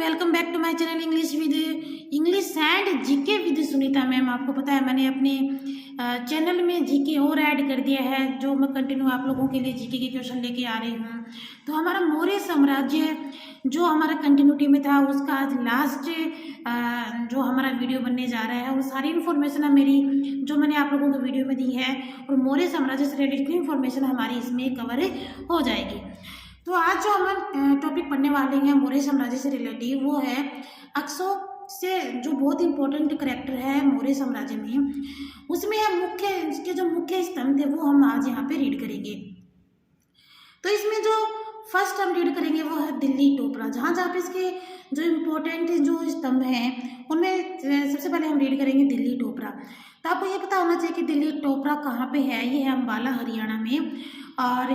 Welcome back to my channel English and GK with Sunita ma'am. आपको पता है मैंने अपने चैनल में जीके और ऐड कर दिया है, जो मैं कंटिन्यू आप लोगों के लिए जीके के क्वेश्चन लेके आ रही हूँ। तो हमारा मौर्य साम्राज्य जो हमारा कंटिन्यूटी में था, उसका आज लास्ट जो हमारा वीडियो बनने जा रहा है, वो सारी इन्फॉर्मेशन मेरी जो मैंने आप लोगों को वीडियो में दी है और मौर्य साम्राज्य से रिलेटेड इन्फॉर्मेशन हमारी इसमें कवर हो जाएगी। तो आज जो हम टॉपिक पढ़ने वाले हैं मौर्य साम्राज्य से रिलेटिव, वो है अक्सो से जो बहुत इंपॉर्टेंट करेक्टर है मौर्य साम्राज्य में, उसमें हम इसके जो मुख्य स्तंभ थे वो हम आज यहाँ पे रीड करेंगे। तो इसमें जो फर्स्ट हम रीड करेंगे वो है दिल्ली टोपरा। जहाँ पे इसके जो इम्पोर्टेंट जो स्तंभ हैं उनमें सबसे पहले हम रीड करेंगे दिल्ली टोपरा। तो आपको ये पता होना चाहिए कि दिल्ली टोपरा कहाँ पे है। ये है अम्बाला हरियाणा में, और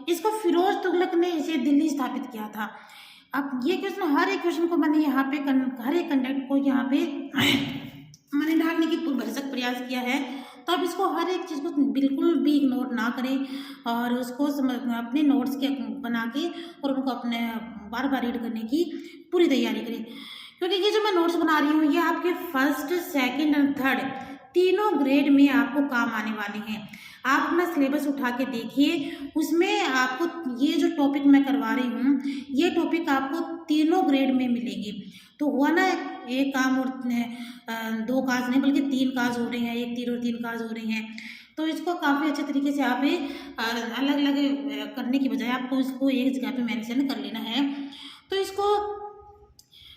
इसको फिरोज तुगलक ने इसे दिल्ली स्थापित किया था। अब ये क्वेश्चन हर एक क्वेश्चन को मैंने यहाँ पे हर एक कंटेंट को यहाँ पे मैंने ढालने की भरसक प्रयास किया है। तो आप इसको हर एक चीज़ को बिल्कुल भी इग्नोर ना करें और उसको अपने नोट्स के बना के और उनको अपने बार बार रीड करने की पूरी तैयारी करें, क्योंकि ये जो मैं नोट्स बना रही हूँ ये आपके फर्स्ट, सेकंड और थर्ड तीनों ग्रेड में आपको काम आने वाले हैं। आप अपना सिलेबस उठा के देखिए, उसमें आपको ये जो टॉपिक मैं करवा रही हूँ ये टॉपिक आपको तीनों ग्रेड में मिलेगी। तो हुआ ना एक काम और दो काज नहीं बल्कि तीन काज हो रहे हैं, एक तीन और तीन काज हो रहे हैं। तो इसको काफ़ी अच्छे तरीके से आप अलग अलग करने की बजाय आपको इसको एक जगह पे मेंशन कर लेना है। तो इसको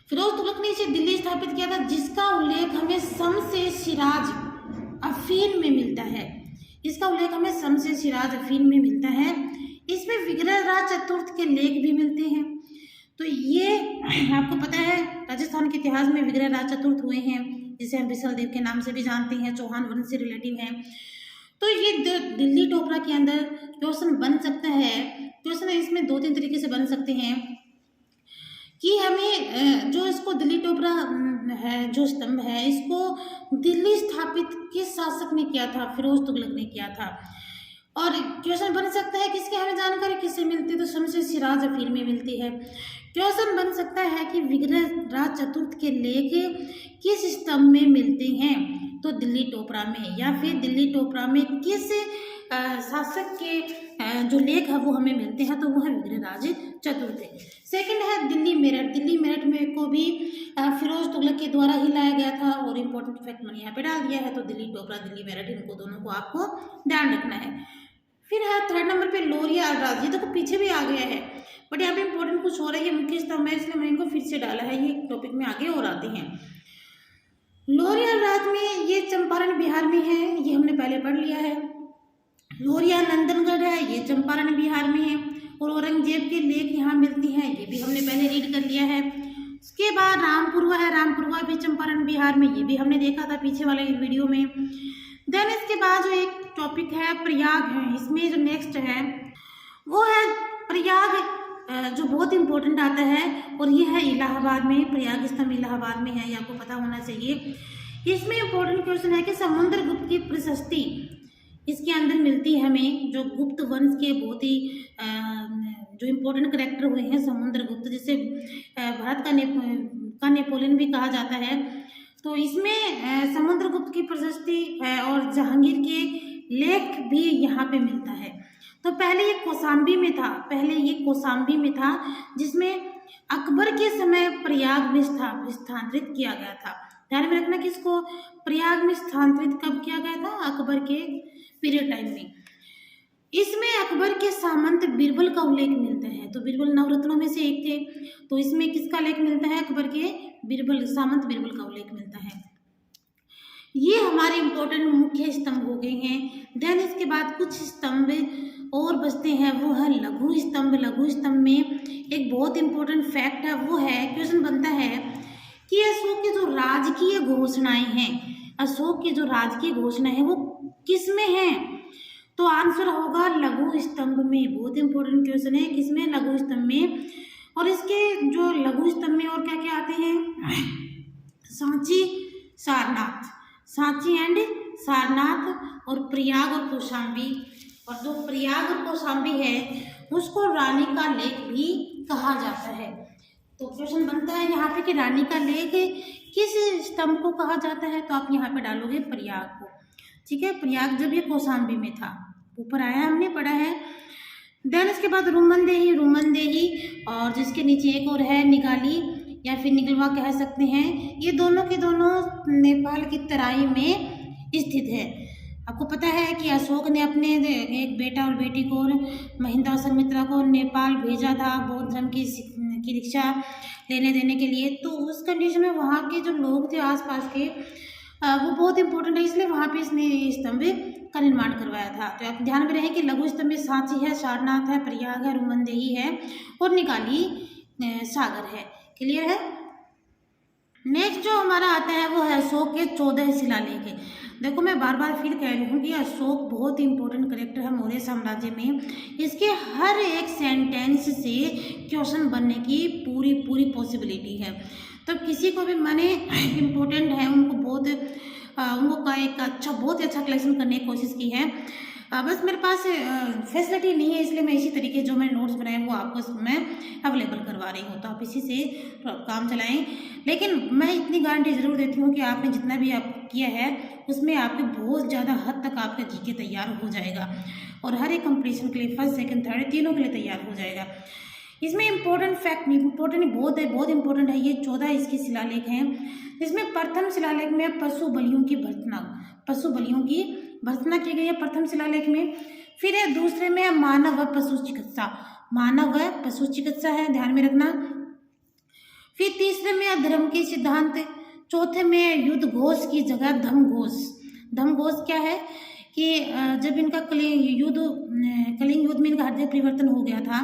फिरोज तुगलक ने इसे दिल्ली स्थापित किया था, जिसका उल्लेख हमें शम्स-ए सिराज अफीन में मिलता है। इसका उल्लेख हमें शम्स-ए सिराज अफीन में मिलता है। इसमें विग्रहराज चतुर्थ के लेख भी मिलते हैं। तो ये आपको पता है राजस्थान के इतिहास में विग्रहराज चतुर्थ हुए हैं, जिसे हम बिसल देव के नाम से भी जानते हैं, चौहान वंश से रिलेटिव हैं। तो ये दिल्ली टोपरा के अंदर क्वेश्चन बन सकता है। क्वेश्चन इसमें दो तीन तरीके से बन सकते हैं कि हमें जो इसको दिल्ली टोपरा है जो स्तंभ है, इसको दिल्ली स्थापित किस शासक ने किया था? फिरोज तुगलक ने किया था। और क्वेश्चन बन सकता है किसके हमें जानकारी किससे मिलती है? तो शम्स-ए सिराज अफीन में मिलती है। क्वेश्चन बन सकता है कि विग्रहराज चतुर्थ के लेख किस स्तंभ में मिलते हैं? तो दिल्ली टोपरा में। या फिर दिल्ली टोपरा में किस शासक के जो लेख है वो हमें मिलते हैं? तो वो है विग्रहराज चतुर्थ। सेकंड है दिल्ली मेरठ। दिल्ली मेरठ में को भी फिरोज तुगलक के द्वारा ही लाया गया था, और इम्पोर्टेंट फैक्ट मैंने यहाँ पे डाल दिया है। तो दिल्ली टोपरा, दिल्ली मेरठ, इनको दोनों को आपको ध्यान रखना है। फिर है थर्ड नंबर पे लोरिया राज। ये देखो पीछे भी आ गया है, बट यहाँ पे इंपॉर्टेंट कुछ हो रहा है, ये मुख्य स्तंभ है इसलिए मैंने इनको फिर से डाला है। ये टॉपिक में आगे और आते हैं। लोरिया राज में ये चंपारण बिहार में है, ये हमने पहले पढ़ लिया है। लोरिया नंदनगढ़ है, ये चंपारण बिहार में है। और औरंगजेब के लेख यहाँ मिलती हैं, ये भी हमने पहले रीड कर लिया है। उसके बाद रामपुरवा है, रामपुरवा भी चंपारण बिहार में, ये भी हमने देखा था पीछे वाले वीडियो में। देन इसके बाद जो एक टॉपिक है प्रयाग है, इसमें जो नेक्स्ट है वो है प्रयाग, जो बहुत इंपॉर्टेंट आता है, और ये है इलाहाबाद में। प्रयाग स्तंभ इलाहाबाद में है, ये आपको पता होना चाहिए। इसमें इंपॉर्टेंट क्वेश्चन है कि समुद्रगुप्त की प्रशस्ति इसके अंदर मिलती है हमें, जो गुप्त वंश के बहुत ही जो इम्पोर्टेंट करेक्टर हुए हैं समुद्रगुप्त, जिसे भारत का नेपोलियन भी कहा जाता है। तो इसमें समुद्रगुप्त की प्रशस्ति है और जहांगीर के लेख भी यहाँ पे मिलता है। तो पहले ये कौशाम्बी में था, जिसमें अकबर के समय प्रयाग में स्थानांतरित किया गया था। ध्यान में रखना कि इसको प्रयाग में स्थानांतरित कब किया गया था? अकबर के पीरियड टाइम में। इसमें अकबर के सामंत बीरबल का उल्लेख मिलता है। तो बीरबल नवरत्नों में से एक थे, तो इसमें किसका लेख मिलता है? अकबर के सामंत बीरबल का उल्लेख मिलता है। ये हमारे इंपॉर्टेंट मुख्य स्तंभ हो गए हैं। देन इसके बाद कुछ स्तंभ और बचते हैं, वो है लघु स्तंभ। लघु स्तंभ में एक बहुत इंपॉर्टेंट फैक्ट है, वो है क्वेश्चन बनता है कि अशोक की जो राजकीय घोषणाएं हैं, अशोक की जो राजकीय घोषणा है वो किस में है? तो आंसर होगा लघु स्तंभ में। बहुत इंपॉर्टेंट क्वेश्चन है, किसमें? लघु स्तंभ में। और इसके जो लघु स्तंभ में और क्या क्या आते हैं? सांची, सारनाथ, सांची एंड सारनाथ, और प्रयाग और कौशाम्बी। और जो प्रयाग और कौशाम्बी है उसको रानी का लेख भी कहा जाता है। तो क्वेश्चन बनता है यहाँ पे कि रानी का लेख किस स्तंभ को कहा जाता है, तो आप यहाँ पे डालोगे प्रयाग को। ठीक है, प्रयाग जब ये कौशाम्बी में था, ऊपर आया हमने पढ़ा है। देन इसके बाद रुमनदेही, रुमनदेही और जिसके नीचे एक और है निगाली या फिर निगलवा कह सकते हैं। ये दोनों के दोनों नेपाल की तराई में स्थित है। आपको पता है कि अशोक ने अपने एक बेटा और बेटी को, महिंद्रा और संघमित्रा को नेपाल भेजा था बौद्ध धर्म की दीक्षा लेने देने के लिए। तो उस कंडीशन में वहाँ के जो लोग थे आसपास के, वो बहुत इंपॉर्टेंट है, इसलिए वहाँ पे इसने स्तंभ का निर्माण करवाया था। तो आप ध्यान में रहे कि लघु स्तंभ में सांची है, सारनाथ है, प्रयाग है, रुमनदेही है और निगाली सागर है। क्लियर है। नेक्स्ट जो हमारा आता है वो है अशोक के 14 शिलालेख। देखो मैं बार बार फिर कह रही हूँ कि अशोक बहुत इंपॉर्टेंट करेक्टर है मौर्य साम्राज्य में। इसके हर एक सेंटेंस से क्वेश्चन बनने की पूरी पूरी पॉसिबिलिटी है। तो किसी को भी माने इम्पोर्टेंट है, उनको का एक बहुत अच्छा कलेक्शन करने की कोशिश की है। बस मेरे पास फैसिलिटी नहीं है, इसलिए मैं इसी तरीके जो मैंने नोट्स बनाए वो आपको मैं अवेलेबल करवा रही हूँ। तो आप इसी से काम चलाएं। लेकिन मैं इतनी गारंटी ज़रूर देती हूँ कि आपने जितना भी आप किया है उसमें आपके बहुत ज़्यादा हद तक आपका जीके तैयार हो जाएगा और हर एक कंपटीशन के लिए फर्स्ट सेकंड थर्ड तीनों के लिए तैयार हो जाएगा। इसमें इम्पोर्टेंट फैक्ट इम्पोर्टेंट बहुत इंपॉर्टेंट है। ये 14 इसके शिलालेख हैं। इसमें प्रथम शिलालेख में पशु बलियों की भर्त्सना की गई है प्रथम शिलालेख में। फिर है दूसरे में मानव व पशु चिकित्सा है, ध्यान में रखना। फिर तीसरे में धर्म के सिद्धांत। चौथे में युद्ध घोष की जगह धम घोष क्या है कि जब इनका कलिंग युद्ध में इनका हृदय परिवर्तन हो गया था,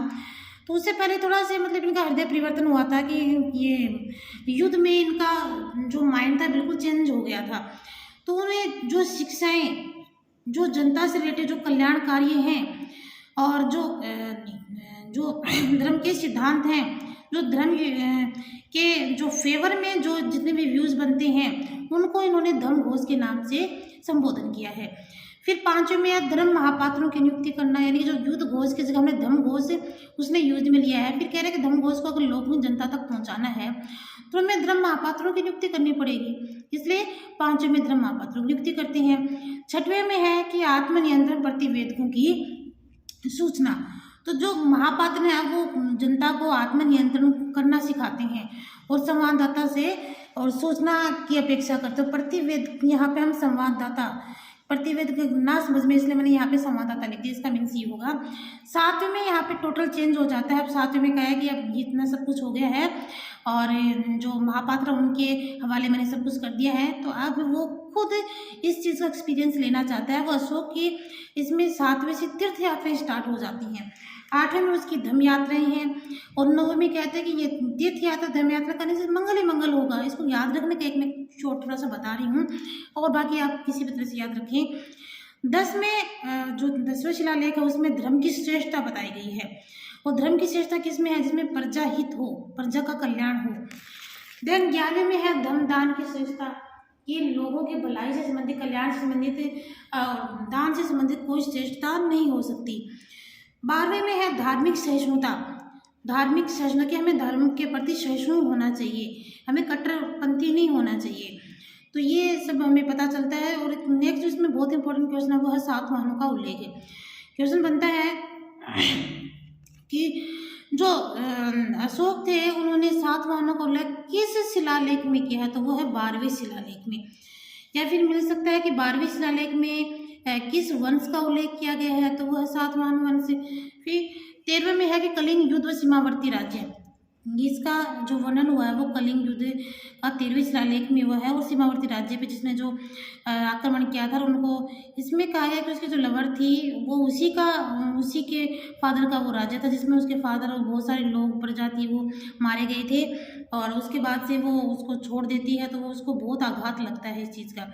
तो उससे पहले थोड़ा सा मतलब इनका हृदय परिवर्तन हुआ था कि ये युद्ध में इनका जो माइंड था बिल्कुल चेंज हो गया था। तो उन्हें जो शिक्षाएं, जो जनता से रिलेटेड जो कल्याण कार्य हैं और जो धर्म के सिद्धांत हैं, जो धर्म के जो फेवर में जो जितने भी व्यूज़ बनते हैं, उनको इन्होंने धर्म घोष के नाम से संबोधन किया है। फिर पांचवें में धर्म महापात्रों की नियुक्ति करना, यानी कि जो युद्ध घोष की जगह हमने धर्म घोष उसने यूज में लिया है। फिर कह रहे हैं कि धर्म घोष को अगर लोगों जनता तक पहुंचाना है तो हमें धर्म महापात्रों की नियुक्ति करनी पड़ेगी, इसलिए पांचवें में धर्म महापात्रों की नियुक्ति करते हैं। छठवें में है कि आत्मनियंत्रण प्रतिवेदकों की सूचना। तो जो महापात्र हैं वो जनता को आत्मनियंत्रण करना सिखाते हैं और संवाददाता से और सूचना की अपेक्षा करते हैं। प्रतिवेद, यहाँ पे हम संवाददाता, प्रतिवेद ना समझ में इसलिए मैंने यहाँ पे संवाददाता लिख दिया, इसका मीन्स ये होगा। सातवें में यहाँ पे टोटल चेंज हो जाता है। अब सातवें में कहा है कि अब इतना सब कुछ हो गया है और जो महापात्र उनके हवाले मैंने सब कुछ कर दिया है, तो अब वो खुद इस चीज़ का एक्सपीरियंस लेना चाहता है। वो अशोक की इसमें 7वें से तीर्थ यात्राएं स्टार्ट हो जाती हैं। 8वें में उसकी धर्म यात्राएं हैं और 9वें में कहते हैं कि ये तीर्थ यात्रा धर्म यात्रा करने से मंगल ही मंगल होगा। इसको याद रखने का एक मैं शॉर्ट थोड़ा सा बता रही हूँ और बाकी आप किसी भी तरह से याद रखें। 10 में जो 10वें शिलालेख है उसमें धर्म की श्रेष्ठता बताई गई है। और धर्म की श्रेष्ठता किस में है? जिसमें प्रजा हित हो, प्रजा का कल्याण हो। देन 11वें में है धर्म दान की श्रेष्ठता, ये लोगों के भलाई से संबंधित, कल्याण से संबंधित, दान से संबंधित कोई श्रेष्ठता नहीं हो सकती। 12वें में है धार्मिक सहिष्णुता। धार्मिक सहिष्णुता कि हमें धर्म के प्रति सहिष्णु होना चाहिए, हमें कट्टरपंथी नहीं होना चाहिए। तो ये सब हमें पता चलता है। और नेक्स्ट इसमें बहुत इंपॉर्टेंट क्वेश्चन है वो है सातवाहनों का उल्लेख है। क्वेश्चन बनता है कि जो अशोक थे उन्होंने सातवाहनों का उल्लेख किस शिलालेख में किया है? तो वो है 12वें शिलालेख में। या फिर मिल सकता है कि 12वें शिलालेख में किस वंश का उल्लेख किया गया है? तो वो है सातवाहन वंश। फिर 13वें में है कि कलिंग युद्ध व सीमावर्ती राज्य, इसका जो वर्णन हुआ है वो कलिंग युद्ध का 13वें शिलालेख में हुआ है और सीमावर्ती राज्य पे जिसने जो आक्रमण किया था उनको इसमें कहा गया कि उसकी जो लवर थी वो उसी के फादर का वो राज्य था जिसमें उसके फादर और बहुत सारे लोग प्रजा थी वो मारे गए थे। और उसके बाद से वो उसको छोड़ देती है तो वो उसको बहुत आघात लगता है इस चीज़ का।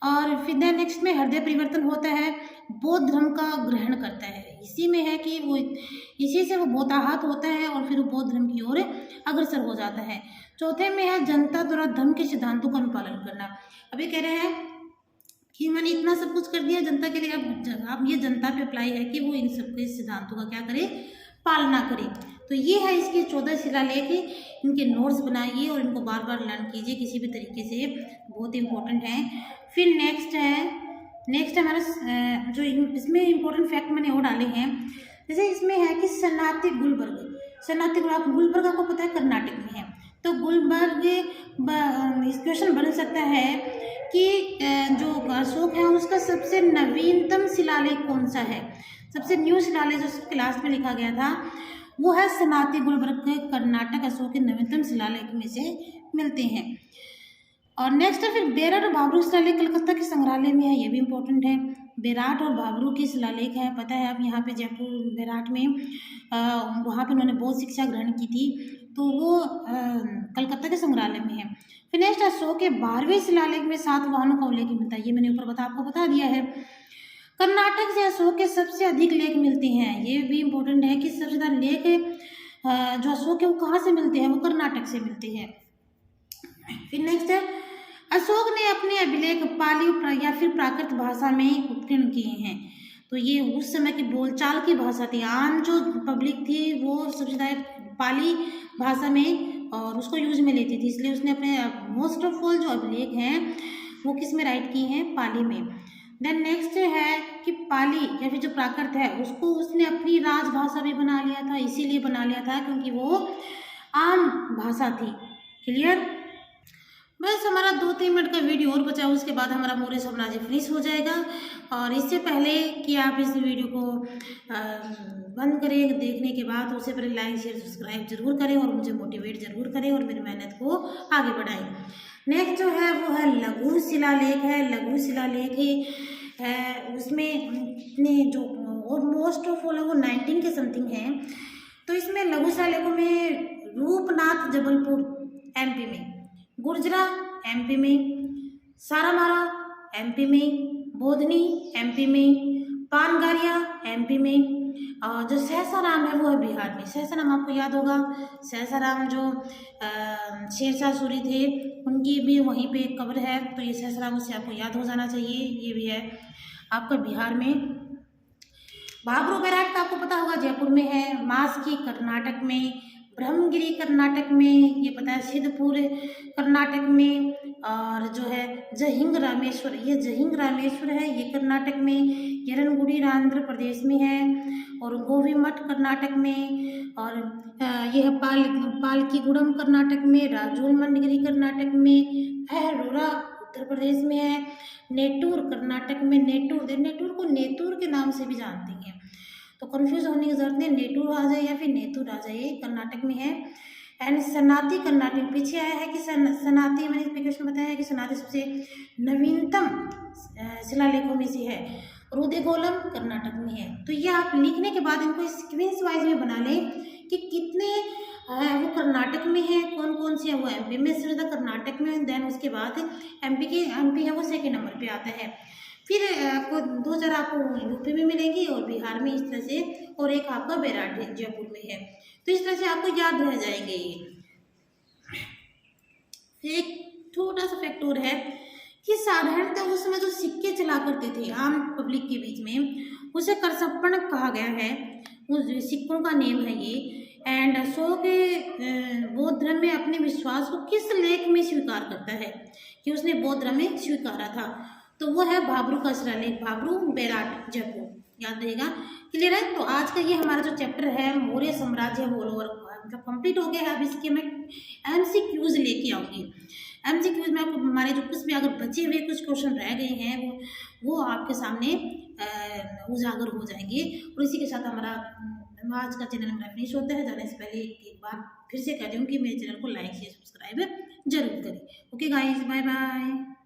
और फिर नेक्स्ट में हृदय परिवर्तन होता है, बौद्ध धर्म का ग्रहण करता है। इसी में है कि वो इसी से वो बहुत आहत होता है और फिर वो बौद्ध धर्म की ओर अग्रसर हो जाता है। चौथे में है जनता द्वारा धर्म के सिद्धांतों का अनुपालन करना। अभी कह रहे हैं कि मैंने इतना सब कुछ कर दिया जनता के लिए, अब ये जनता पे अप्लाई है कि वो इन सब के सिद्धांतों का क्या करे, पालना करे। तो ये है इसके 14 शिलालेख। इनके नोट्स बनाइए और इनको बार बार लर्न कीजिए किसी भी तरीके से, बहुत इंपॉर्टेंट है। फिर नेक्स्ट है हमारा जो इसमें इम्पोर्टेंट फैक्ट मैंने और डाले हैं, जैसे इसमें है कि सनाती गुलबर्ग आपको पता है कर्नाटक में है। तो गुलबर्ग इस क्वेश्चन बन सकता है कि जो अशोक है उसका सबसे नवीनतम शिलालेख कौन सा है। सबसे न्यू शिलालेख जो क्लास में लिखा गया था वो है सनाती गुलबर्ग के कर्नाटक अशोक के नवीनतम शिलालेख में से मिलते हैं। और नेक्स्ट है फिर बेराट और भाबरू शिलालेख कलकत्ता के संग्रहालय में है, ये भी इम्पोर्टेंट है। बेराट और भाबरू की शिलालेख है, पता है आप यहाँ पे जयपुर बेराट में वहाँ पे उन्होंने बौद्ध शिक्षा ग्रहण की थी, तो वो कलकत्ता के संग्रहालय में है। फिर नेक्स्ट अशोक के 12वें शिलालेख में 7 वाहनों का उल्लेख मिलता है, ये मैंने ऊपर आपको बता दिया है। कर्नाटक से अशोक के सबसे अधिक लेख मिलते हैं, ये भी इम्पोर्टेंट है कि सबसे ज़्यादा लेख जो अशोक के वो कहाँ से मिलते हैं, वो कर्नाटक से मिलते हैं। फिर नेक्स्ट है अशोक ने अपने अभिलेख पाली या फिर प्राकृत भाषा में उत्कीर्ण किए हैं। तो ये उस समय की बोलचाल की भाषा थी, आम जो पब्लिक थी वो सबसे ज़्यादा पाली भाषा में और उसको यूज में लेती थी, इसलिए उसने अपने मोस्ट ऑफ ऑल जो अभिलेख हैं वो किस में राइट किए हैं, पाली में। देन नेक्स्ट है कि पाली या फिर जो प्राकृत है उसको उसने अपनी राजभाषा भी बना लिया था, इसीलिए बना लिया था क्योंकि वो आम भाषा थी। क्लियर। बस हमारा 2-3 मिनट का वीडियो और बचा, उसके बाद हमारा मौर्य साम्राज्य फिनिश हो जाएगा। और इससे पहले कि आप इस वीडियो को बंद करें देखने के बाद, उससे पहले लाइक शेयर सब्सक्राइब जरूर करें और मुझे मोटिवेट जरूर करें और मेरी मेहनत को आगे बढ़ाएं। नेक्स्ट जो है वो है लघु शिलालेख है। लघु शिलालेख है उसमें इतने जो और मोस्ट ऑफ ऑल वो 19 के समथिंग हैं। तो इसमें लघु शिलालेखों में रूपनाथ जबलपुर MP में, गुर्जरा MP में, सारामारा MP में, बोधनी MP में, पानगारिया MP में, और जो सहसाराम है वो है बिहार में। सहसाराम आपको याद होगा, सहसाराम जो शेरशाह सूरी थे उनकी भी वहीं पे कब्र है, तो ये सहसाराम उससे आपको याद हो जाना चाहिए, ये भी है आपका बिहार में। भाबरू बेराट का आपको पता होगा जयपुर में है, मास्की कर्नाटक में, ब्रह्मगिरी कर्नाटक में, ये पता है सिद्धपुर कर्नाटक में, और जो है जहिंग रामेश्वर, ये जहिंग रामेश्वर है ये कर्नाटक में, यरनगुड़ी आंध्र प्रदेश में है, और गोवीमठ कर्नाटक में, और यह पालकीगुड़म कर्नाटक में, राजूल मंडगिरी कर्नाटक में, अहरोरा उत्तर प्रदेश में है, नेटूर कर्नाटक में, नेटूर को नेतूर के नाम से भी जानते हैं, तो कंफ्यूज होने की जरूरत नहीं, नेटूर आ जाए या फिर नेतूर आ जाए, कर्नाटक में है। एंड सनाती कर्नाटक पीछे आया है कि सनाती, मैंने इस क्वेश्चन बताया है कि सनाती सबसे नवीनतम शिलालेखों में से है, रुदेगोलम कर्नाटक में है। तो ये आप लिखने के बाद इनको सीक्वेंस वाइज में बना लें कि कितने वो कर्नाटक में है, कौन कौन से है वो MP में, सिर्फ कर्नाटक में, देन उसके बाद MP है वो सेकेंड नंबर पे आता है। फिर आपको 2 आपको यूपी में मिलेंगी और बिहार में इस तरह से, और एक आपका बेराट जयपुर में है, तो इस तरह से आपको याद रह जाएंगे ये। एक छोटा सा फैक्ट और है कि साधारणतः उस समय जो सिक्के चला करते थे आम पब्लिक के बीच में, उसे करसप्पण कहा गया है, उस सिक्कों का नेम है ये। एंड अशोक बौद्ध धर्म में अपने विश्वास को किस लेख में स्वीकार करता है कि उसने बौद्ध धर्म में स्वीकारा था, तो वो है भाबरू का शिलालेख, भाबरू बेराट जयपुर, याद रहेगा। क्लियर है। तो आज का ये हमारा जो चैप्टर है मौर्य साम्राज्य ऑल ओवर मतलब कंप्लीट हो गया है। अब इसके मैं MCQs लेके आऊँगी। MCQs में आपको हमारे जो कुछ भी अगर बचे हुए कुछ क्वेश्चन रह गए हैं वो आपके सामने उजागर हो जाएंगे। और इसी के साथ हमारा आज का चैनल हमारा फिनिश होता है। जाने से पहले एक बार फिर से कह दूँ कि मेरे चैनल को लाइक शेयर सब्सक्राइब जरूर करें। Okay guys, bye bye.